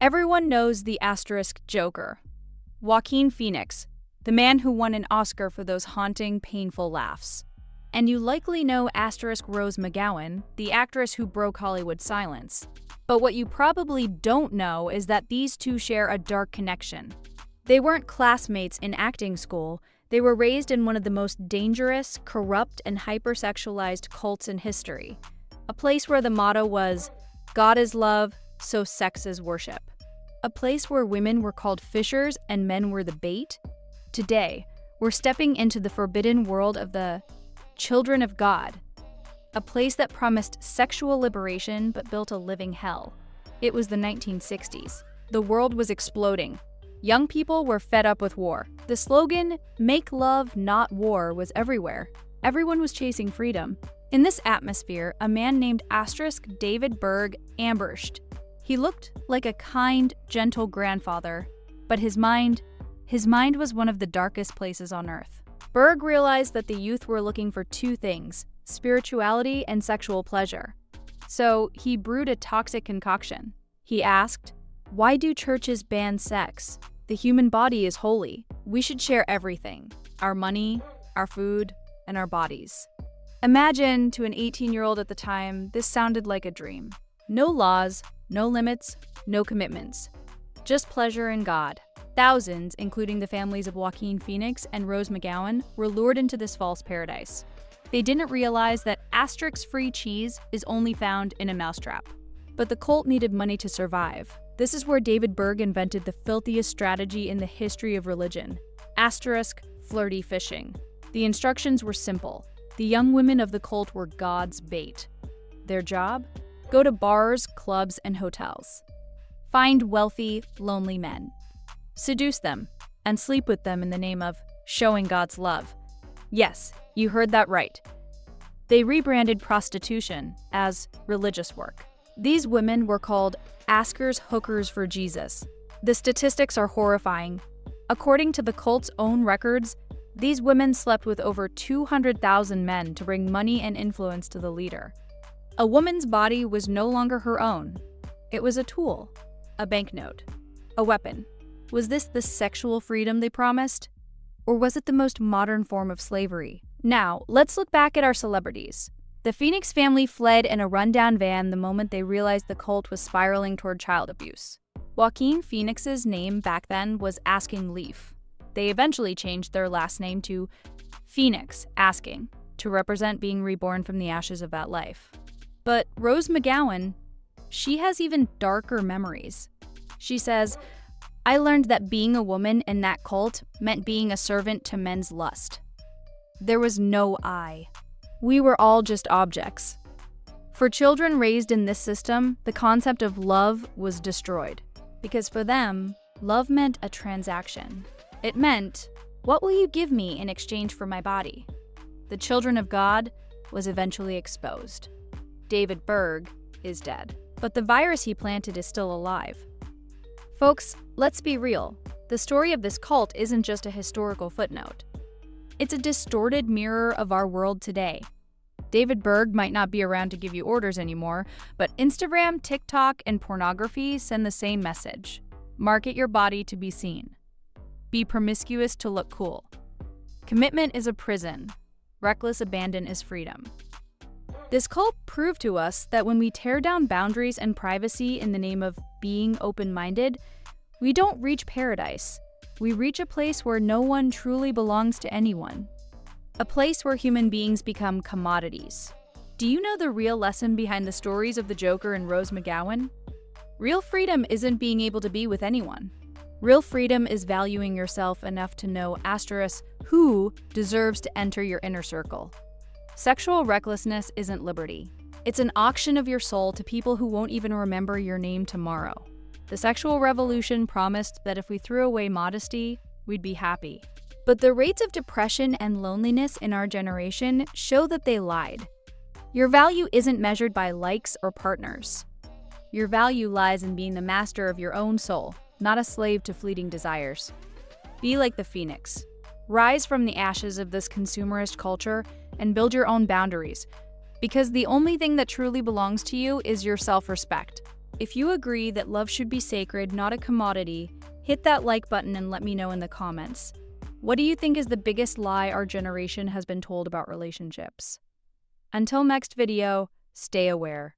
Everyone knows the asterisk Joker. Joaquin Phoenix, the man who won an Oscar for those haunting, painful laughs. And you likely know asterisk Rose McGowan, the actress who broke Hollywood's silence. But what you probably don't know is that these two share a dark connection. They weren't classmates in acting school. They were raised in one of the most dangerous, corrupt, and hypersexualized cults in history. A place where the motto was, "God is love, so sex is worship." A place where women were called fishers and men were the bait. Today, we're stepping into the forbidden world of the children of God, a place that promised sexual liberation but built a living hell. It was the 1960s. The world was exploding. Young people were fed up with war. The slogan, "Make love, not war," was everywhere. Everyone was chasing freedom. In this atmosphere, a man named asterisk David Berg ambushed. He looked like a kind, gentle grandfather, but his mind was one of the darkest places on earth. Berg realized that the youth were looking for two things, spirituality and sexual pleasure. So he brewed a toxic concoction. He asked, "Why do churches ban sex? The human body is holy. We should share everything, our money, our food, and our bodies." Imagine, to an 18-year-old at the time, this sounded like a dream. No laws, no limits, no commitments. Just pleasure in God. Thousands, including the families of Joaquin Phoenix and Rose McGowan, were lured into this false paradise. They didn't realize that asterisk-free cheese is only found in a mousetrap. But the cult needed money to survive. This is where David Berg invented the filthiest strategy in the history of religion, asterisk flirty fishing. The instructions were simple. The young women of the cult were God's bait. Their job? Go to bars, clubs, and hotels. Find wealthy, lonely men. Seduce them, and sleep with them in the name of showing God's love. Yes, you heard that right. They rebranded prostitution as religious work. These women were called askers hookers for Jesus. The statistics are horrifying. According to the cult's own records, these women slept with over 200,000 men to bring money and influence to the leader. A woman's body was no longer her own. It was a tool, a banknote, a weapon. Was this the sexual freedom they promised? Or was it the most modern form of slavery? Now, let's look back at our celebrities. The Phoenix family fled in a rundown van the moment they realized the cult was spiraling toward child abuse. Joaquin Phoenix's name back then was Asking Leaf. They eventually changed their last name to Phoenix Asking to represent being reborn from the ashes of that life. But Rose McGowan, she has even darker memories. She says, "I learned that being a woman in that cult meant being a servant to men's lust. There was no I. We were all just objects." For children raised in this system, the concept of love was destroyed. Because for them, love meant a transaction. It meant, what will you give me in exchange for my body? The children of God was eventually exposed. David Berg is dead, but the virus he planted is still alive. Folks, let's be real. The story of this cult isn't just a historical footnote. It's a distorted mirror of our world today. David Berg might not be around to give you orders anymore, but Instagram, TikTok, and pornography send the same message. Market your body to be seen. Be promiscuous to look cool. Commitment is a prison. Reckless abandon is freedom. This cult proved to us that when we tear down boundaries and privacy in the name of being open-minded, we don't reach paradise. We reach a place where no one truly belongs to anyone. A place where human beings become commodities. Do you know the real lesson behind the stories of the Joker and Rose McGowan? Real freedom isn't being able to be with anyone. Real freedom is valuing yourself enough to know asterisk who deserves to enter your inner circle. Sexual recklessness isn't liberty. It's an auction of your soul to people who won't even remember your name tomorrow. The sexual revolution promised that if we threw away modesty, we'd be happy. But the rates of depression and loneliness in our generation show that they lied. Your value isn't measured by likes or partners. Your value lies in being the master of your own soul, not a slave to fleeting desires. Be like the phoenix. Rise from the ashes of this consumerist culture and build your own boundaries, because the only thing that truly belongs to you is your self-respect. If you agree that love should be sacred, not a commodity, hit that like button and let me know in the comments. What do you think is the biggest lie our generation has been told about relationships? Until next video, stay aware.